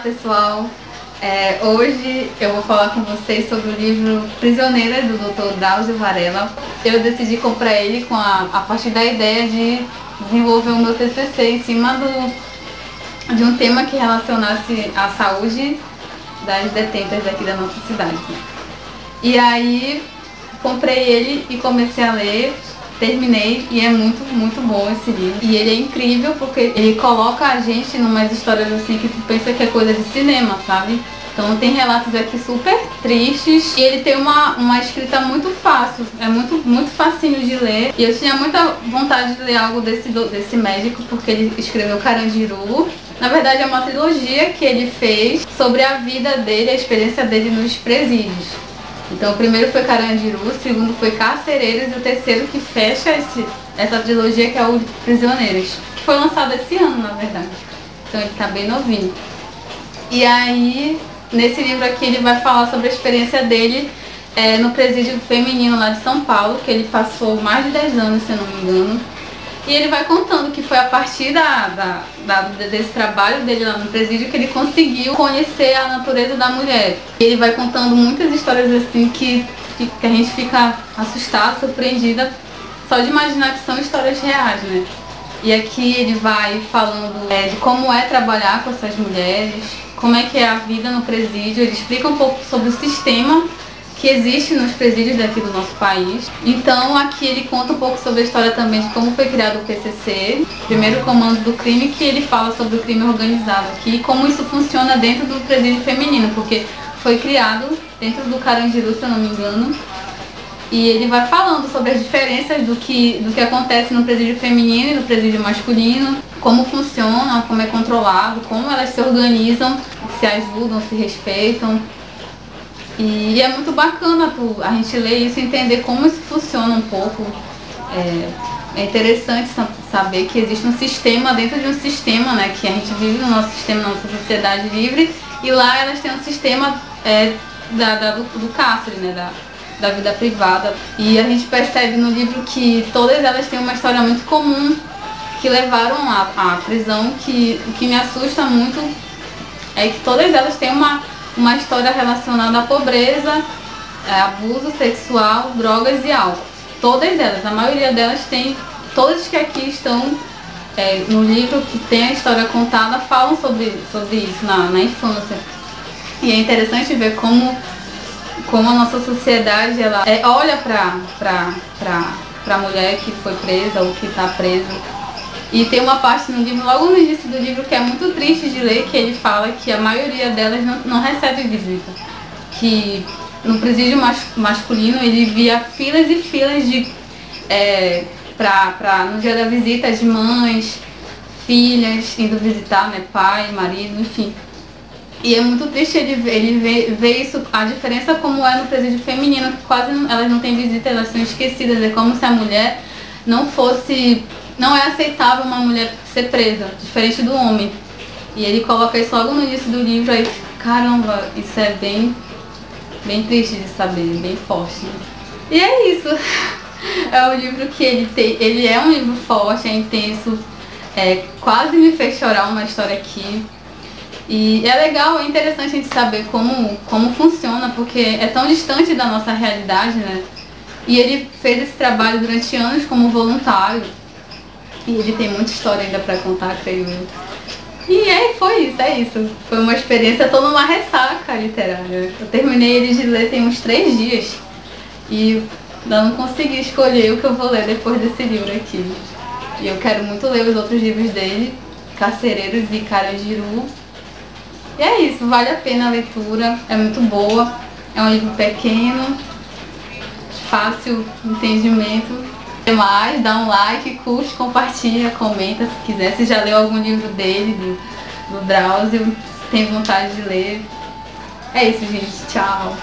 pessoal, hoje eu vou falar com vocês sobre o livro Prisioneira, do Dr. Drauzio Varela. Eu decidi comprar ele a partir da ideia de desenvolver o meu TCC em cima de um tema que relacionasse a saúde das detentas daqui da nossa cidade. E aí comprei ele e comecei a ler, terminei, e é muito bom esse livro. E ele é incrível porque ele coloca a gente numas histórias assim que tu pensa que é coisa de cinema, sabe? Então tem relatos aqui super tristes e ele tem uma escrita muito fácil, é muito facinho de ler. E eu tinha muita vontade de ler algo desse médico porque ele escreveu Carandiru. Na verdade é uma trilogia que ele fez sobre a vida dele, a experiência dele nos presídios. Então o primeiro foi Carandiru, o segundo foi Carcereiros e o terceiro que fecha essa trilogia, que é o Prisioneiros, que foi lançado esse ano, na verdade. Então ele tá bem novinho. E aí, nesse livro aqui, ele vai falar sobre a experiência dele no presídio feminino lá de São Paulo, que ele passou mais de 10 anos, se eu não me engano. E ele vai contando que foi a partir desse trabalho dele lá no presídio que ele conseguiu conhecer a natureza da mulher. E ele vai contando muitas histórias assim que a gente fica assustado, surpreendida, só de imaginar que são histórias reais, né? E aqui ele vai falando de como é trabalhar com essas mulheres, como é que é a vida no presídio. Ele explica um pouco sobre o sistema que existe nos presídios daqui do nosso país. Então aqui ele conta um pouco sobre a história também de como foi criado o PCC, Primeiro Comando do Crime, que ele fala sobre o crime organizado aqui e como isso funciona dentro do presídio feminino, porque foi criado dentro do Carandiru, se eu não me engano. E ele vai falando sobre as diferenças do que acontece no presídio feminino e no presídio masculino, como funciona, como é controlado, como elas se organizam, se ajudam, se respeitam. E é muito bacana a gente ler isso e entender como isso funciona um pouco. É interessante saber que existe um sistema dentro de um sistema, né? Que a gente vive no nosso sistema, na nossa sociedade livre, e lá elas têm um sistema do cárcere, né? Da vida privada. E a gente percebe no livro que todas elas têm uma história muito comum que levaram à prisão. O que me assusta muito é que todas elas têm uma história relacionada à pobreza, abuso sexual, drogas e álcool. Todas elas, a maioria delas tem, todas que aqui estão no livro que tem a história contada, falam sobre isso na infância. E é interessante ver como a nossa sociedade ela olha para a mulher que foi presa ou que está presa. E tem uma parte no livro, logo no início do livro, que é muito triste de ler, que ele fala que a maioria delas não recebe visita. Que no presídio masculino ele via filas e filas no dia da visita de mães, filhas indo visitar, né, pai, marido, enfim. E é muito triste ele ver isso, a diferença como é no presídio feminino, que quase elas não têm visita, elas são esquecidas. É como se a mulher não é aceitável uma mulher ser presa, diferente do homem. E ele coloca isso logo no início do livro, aí caramba, isso é bem triste de saber, bem forte, né? E é isso. É um livro que ele é um livro forte, é intenso, quase me fez chorar uma história aqui. E é legal, é interessante a gente saber como funciona, porque é tão distante da nossa realidade, né? E ele fez esse trabalho durante anos como voluntário. E ele tem muita história ainda pra contar, creio eu. E foi isso. Foi uma experiência, eu tô numa ressaca literária. Eu terminei ele de ler tem uns 3 dias. E ainda não consegui escolher o que eu vou ler depois desse livro aqui. E eu quero muito ler os outros livros dele, Carcereiros e Carandiru. E é isso, vale a pena a leitura, é muito boa. É um livro pequeno, fácil entendimento. Mais, dá um like, curte, compartilha, comenta se quiser. Se já leu algum livro dele, do Drauzio, tem vontade de ler. É isso, gente. Tchau.